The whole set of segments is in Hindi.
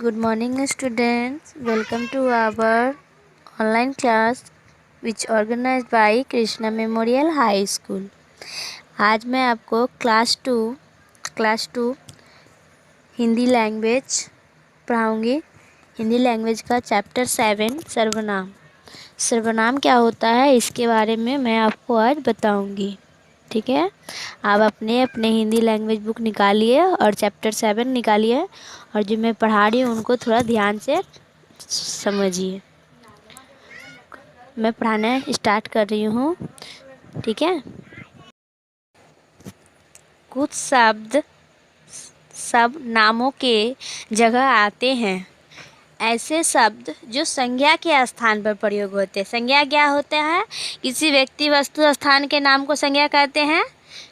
Good morning, students. Welcome to our online class which organized by Krishna Memorial High School. आज मैं आपको क्लास टू हिंदी लैंग्वेज पढ़ाऊँगी। हिंदी लैंग्वेज का चैप्टर 7 सर्वनाम क्या होता है इसके बारे में मैं आपको आज बताऊँगी। ठीक है, आप अपने हिंदी लैंग्वेज बुक निकालिए और चैप्टर 7 निकालिए और जो मैं पढ़ा रही हूँ उनको थोड़ा ध्यान से समझिए। मैं पढ़ाना स्टार्ट कर रही हूँ। ठीक है, कुछ शब्द सब नामों के जगह आते हैं। ऐसे शब्द जो संज्ञा के स्थान पर प्रयोग होते हैं। संज्ञा क्या होता है? किसी व्यक्ति, वस्तु, स्थान के नाम को संज्ञा कहते हैं।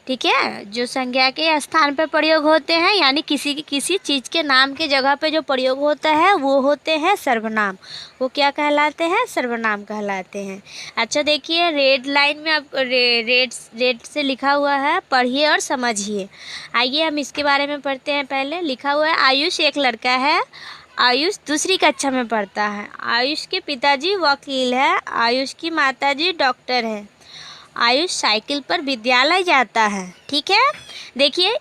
ठीक है, जो संज्ञा के स्थान पर प्रयोग होते हैं यानी किसी चीज़ के नाम के जगह पे जो प्रयोग होता है वो होते हैं सर्वनाम। वो क्या कहलाते हैं? सर्वनाम कहलाते हैं। अच्छा देखिए, रेड लाइन में आप रेड से लिखा हुआ है, पढ़िए और समझिए। आइए हम इसके बारे में पढ़ते हैं। पहले लिखा हुआ है आयुष एक लड़का है। आयुष दूसरी कक्षा में पढ़ता है। आयुष के पिताजी वकील है। आयुष की माताजी डॉक्टर है। आयुष साइकिल पर विद्यालय जाता है। ठीक है, देखिए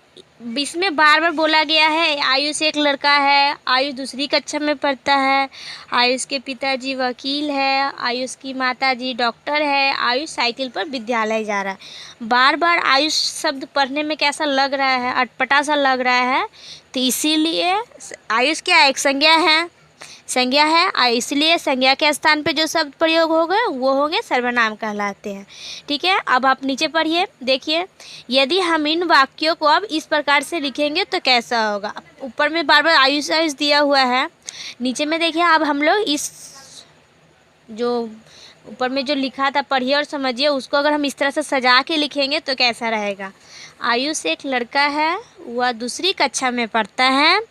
इसमें बार बार बोला गया है आयुष एक लड़का है, आयुष दूसरी कक्षा में पढ़ता है, आयुष के पिताजी वकील है, आयुष की माताजी डॉक्टर है, आयुष साइकिल पर विद्यालय जा रहा है। बार बार आयुष शब्द पढ़ने में कैसा लग रहा है? अटपटा सा लग रहा है, तो इसीलिए आयुष क्या एक संज्ञा है, इसलिए संज्ञा के स्थान पे जो शब्द प्रयोग हो गए वो होंगे सर्वनाम कहलाते हैं। ठीक है, अब आप नीचे पढ़िए। देखिए, यदि हम इन वाक्यों को अब इस प्रकार से लिखेंगे तो कैसा होगा? ऊपर में बार बार आयुष दिया हुआ है, नीचे में देखिए अब हम लोग इस जो ऊपर में जो लिखा था पढ़िए और समझिए उसको अगर हम इस तरह से सजा के लिखेंगे तो कैसा रहेगा? आयुष एक लड़का है, वह दूसरी कक्षा में पढ़ता है,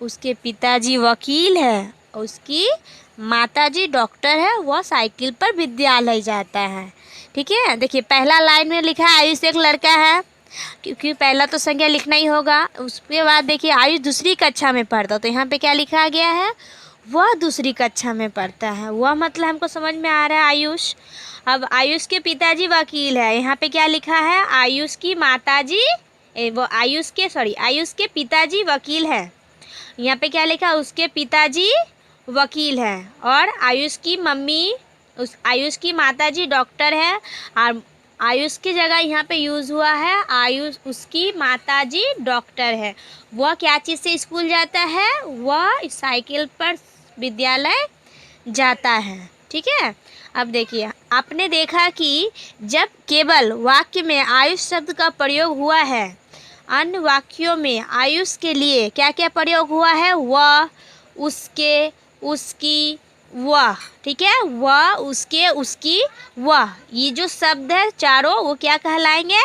उसके पिताजी वकील है, उसकी माताजी डॉक्टर है, वह साइकिल पर विद्यालय जाता है। ठीक है, देखिए पहला लाइन में लिखा है आयुष एक लड़का है, क्योंकि पहला तो संज्ञा लिखना ही होगा। उसके बाद देखिए आयुष दूसरी कक्षा में पढ़ता, तो यहाँ पे क्या लिखा गया है? वह दूसरी कक्षा में पढ़ता है। वह मतलब हमको समझ में आ रहा है आयुष। अब आयुष के पिताजी वकील है, यहाँ पे क्या लिखा है? आयुष की माताजी आयुष के पिताजी वकील है। यहाँ पे क्या लिखा? उसके पिताजी वकील है। और आयुष की माताजी डॉक्टर है। और आयुष की जगह यहाँ पे यूज़ हुआ है आयुष उसकी माताजी डॉक्टर है। वह क्या चीज़ से स्कूल जाता है? वह साइकिल पर विद्यालय जाता है। ठीक है, अब देखिए आपने देखा कि जब केवल वाक्य में आयुष शब्द का प्रयोग हुआ है, अन्य वाक्यों में आयुष के लिए क्या क्या प्रयोग हुआ है? वह, उसके, उसकी, वह। ठीक है, वह, उसके, उसकी, वह, ये जो शब्द है चारों वो क्या कहलाएंगे?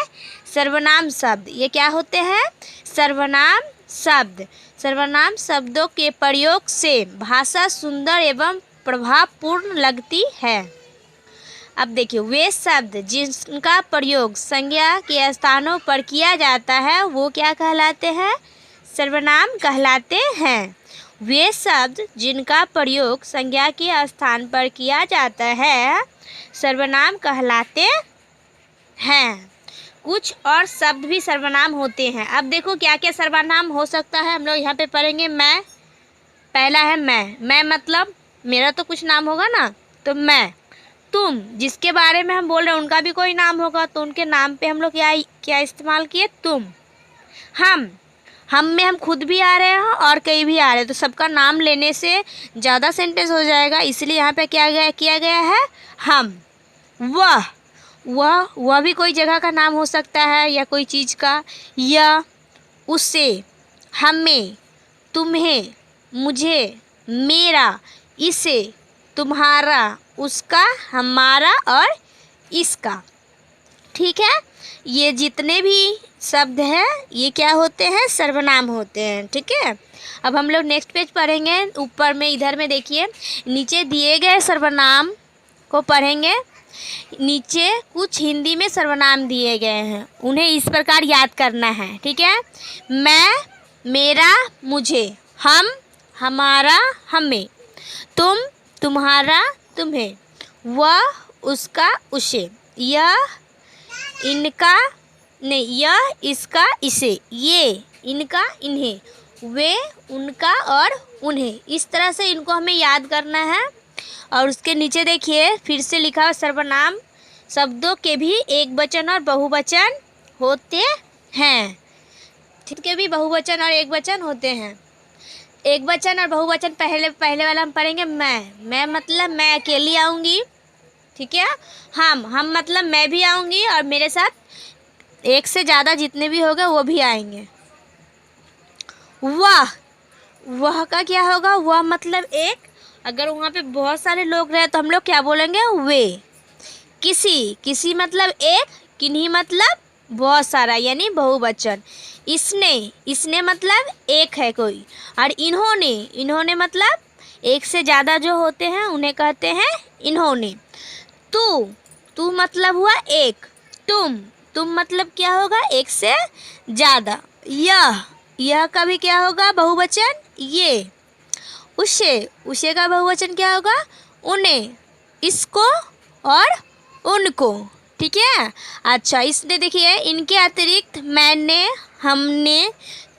सर्वनाम शब्द। ये क्या होते हैं? सर्वनाम शब्द। सर्वनाम शब्दों के प्रयोग से भाषा सुंदर एवं प्रभावपूर्ण लगती है। अब देखिए, वे शब्द जिनका प्रयोग संज्ञा के स्थानों पर किया जाता है वो क्या कहलाते हैं? सर्वनाम कहलाते हैं। वे शब्द जिनका प्रयोग संज्ञा के स्थान पर किया जाता है सर्वनाम कहलाते हैं। कुछ और शब्द भी सर्वनाम होते हैं। अब देखो क्या क्या सर्वनाम हो सकता है, हम लोग यहाँ पे पढ़ेंगे। मैं, पहला है मैं मतलब मेरा तो कुछ नाम होगा ना, तो मैं। तुम, जिसके बारे में हम बोल रहे हैं उनका भी कोई नाम होगा, तो उनके नाम पे हम लोग क्या इस्तेमाल किए? तुम। हम में हम खुद भी आ रहे हैं और कई भी आ रहे हैं, तो सबका नाम लेने से ज़्यादा सेंटेंस हो जाएगा, इसलिए यहाँ पे किया गया है हम। वह भी कोई जगह का नाम हो सकता है या कोई चीज़ का। यह, उसे, हमें, तुम्हें, मुझे, मेरा, इसे, तुम्हारा, उसका, हमारा और इसका। ठीक है, ये जितने भी शब्द हैं ये क्या होते हैं? सर्वनाम होते हैं। ठीक है, अब हम लोग नेक्स्ट पेज पढ़ेंगे। ऊपर में इधर में देखिए, नीचे दिए गए सर्वनाम को पढ़ेंगे। नीचे कुछ हिंदी में सर्वनाम दिए गए हैं, उन्हें इस प्रकार याद करना है। ठीक है, मैं, मेरा, मुझे, हम, हमारा हमें, तुम तुम्हारा तुम्हें, वह उसका उसे, यह इनका नहीं, यह इसका इसे, ये इनका इन्हें, वे उनका और उन्हें। इस तरह से इनको हमें याद करना है। और उसके नीचे देखिए फिर से लिखा है सर्वनाम शब्दों के भी एक वचन और बहुवचन होते हैं। ठीक है, भी बहुवचन और एक वचन होते हैं। एक वचन और बहुवचन पहले वाला हम पढ़ेंगे। मैं मतलब मैं अकेली आऊँगी, ठीक है। हम मतलब मैं भी आऊँगी और मेरे साथ एक से ज़्यादा जितने भी होंगे वो भी आएंगे। वह का क्या होगा? वह मतलब एक, अगर वहाँ पे बहुत सारे लोग रहे तो हम लोग क्या बोलेंगे? वे। किसी मतलब एक, किन्हीं मतलब बहुत सारा यानी बहुवचन। इसने मतलब एक है कोई। और इन्होंने मतलब एक से ज़्यादा जो होते हैं उन्हें कहते हैं इन्होंने। तू मतलब हुआ एक। तुम मतलब क्या होगा? एक से ज़्यादा। यह का भी क्या होगा? बहुवचन ये। उसे का बहुवचन क्या होगा? उन्हें, इसको और उनको, ठीक है। अच्छा, इसने देखिए इनके अतिरिक्त मैंने, हमने,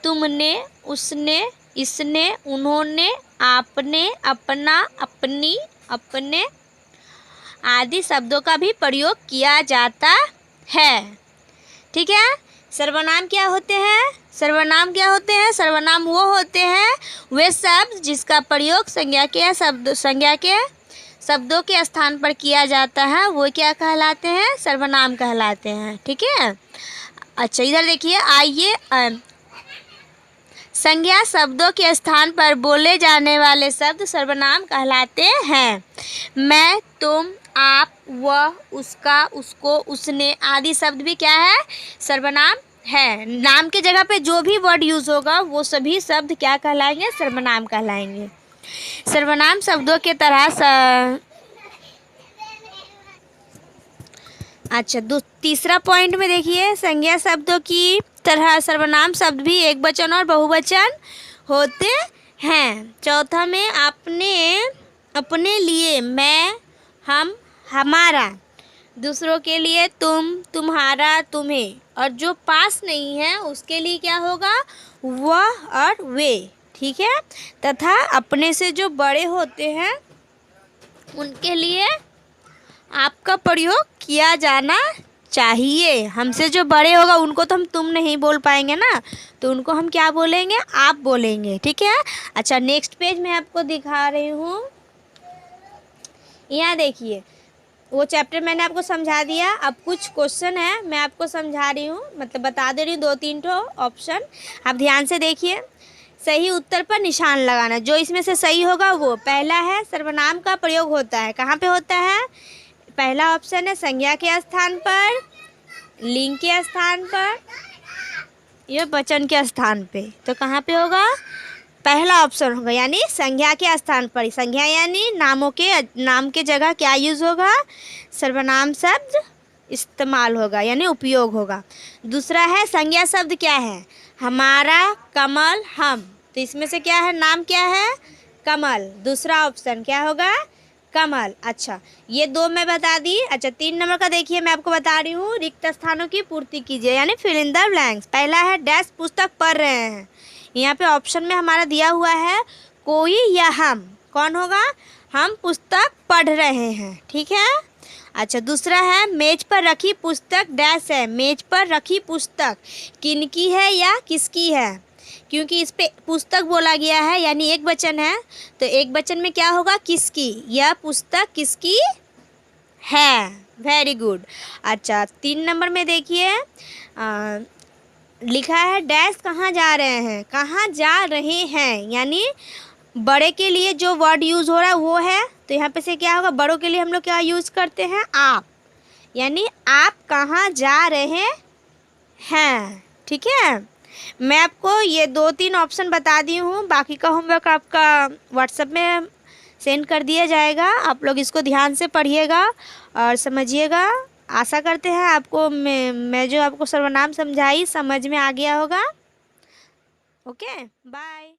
तुमने, उसने, इसने, उन्होंने, आपने, अपना, अपनी, अपने आदि शब्दों का भी प्रयोग किया जाता है, ठीक है। सर्वनाम क्या होते हैं? सर्वनाम वो होते हैं वे शब्द जिसका प्रयोग संज्ञा के शब्दों के स्थान पर किया जाता है, वो क्या कहलाते हैं? सर्वनाम कहलाते हैं, ठीक है। अच्छा, इधर देखिए, आइए संज्ञा शब्दों के स्थान पर बोले जाने वाले शब्द सर्वनाम कहलाते हैं। मैं, तुम, आप, वह, उसका, उसको, उसने आदि शब्द भी क्या है? सर्वनाम है। नाम के जगह पे जो भी वर्ड यूज़ होगा वो सभी शब्द क्या कहलाएंगे? सर्वनाम कहलाएंगे। सर्वनाम शब्दों के तरह अच्छा, तीसरा पॉइंट में देखिए, संज्ञा शब्दों की तरह सर्वनाम शब्द भी एक वचन और बहुवचन होते हैं। चौथा में अपने लिए मैं, हम, हमारा, दूसरों के लिए तुम, तुम्हारा, तुम्हें, और जो पास नहीं है उसके लिए क्या होगा? वह और वे, ठीक है। तथा अपने से जो बड़े होते हैं उनके लिए आपका प्रयोग किया जाना चाहिए। हमसे जो बड़े होगा उनको तो हम तुम नहीं बोल पाएंगे ना, तो उनको हम क्या बोलेंगे? आप बोलेंगे, ठीक है। अच्छा, नेक्स्ट पेज में आपको दिखा रही हूँ। यहाँ देखिए, वो चैप्टर मैंने आपको समझा दिया। अब कुछ क्वेश्चन है, मैं आपको समझा रही हूँ, मतलब बता दे रही हूँ, 2-3 ठो ऑप्शन। आप ध्यान से देखिए, सही उत्तर पर निशान लगाना। जो इसमें से सही होगा वो। पहला है सर्वनाम का प्रयोग होता है, कहाँ पे होता है? पहला ऑप्शन है संज्ञा के स्थान पर, लिंग के स्थान पर, या वचन के स्थान पे। तो कहाँ पे होगा? पहला ऑप्शन होगा, यानी संज्ञा के स्थान पर। संज्ञा यानी नाम के जगह क्या यूज़ होगा? सर्वनाम शब्द इस्तेमाल होगा, यानी उपयोग होगा। दूसरा है संज्ञा शब्द क्या है? हमारा, कमल, हम। तो इसमें से क्या है? नाम क्या है? कमल। दूसरा ऑप्शन क्या होगा? कमल। अच्छा, ये 2 मैं बता दी। अच्छा, 3 नंबर का देखिए, मैं आपको बता रही हूँ, रिक्त स्थानों की पूर्ति कीजिए, यानी फिल इन द ब्लैंक्स। पहला है डैश पुस्तक पढ़ रहे हैं। यहाँ पे ऑप्शन में हमारा दिया हुआ है कोई या हम। कौन होगा? हम पुस्तक पढ़ रहे हैं, ठीक है। अच्छा, दूसरा है मेज पर रखी पुस्तक डैश है। मेज पर रखी पुस्तक किनकी है या किसकी है? क्योंकि इस पे पुस्तक बोला गया है, यानी एक वचन है, तो एक वचन में क्या होगा? किसकी। यह पुस्तक किसकी है। Very good. अच्छा, 3 नंबर में देखिए, लिखा है डैश कहाँ जा रहे हैं। कहाँ जा रहे हैं यानी बड़े के लिए जो वर्ड यूज़ हो रहा है वो है, तो यहाँ पे से क्या होगा? बड़ों के लिए हम लोग क्या यूज़ करते हैं? आप, यानी आप कहाँ जा रहे हैं, ठीक है। मैं आपको ये 2-3 ऑप्शन बता दी हूँ, बाकी का होमवर्क आपका व्हाट्सएप में सेंड कर दिया जाएगा। आप लोग इसको ध्यान से पढ़िएगा और समझिएगा। आशा करते हैं आपको मैं जो आपको सर्वनाम समझाई समझ में आ गया होगा। Okay, bye.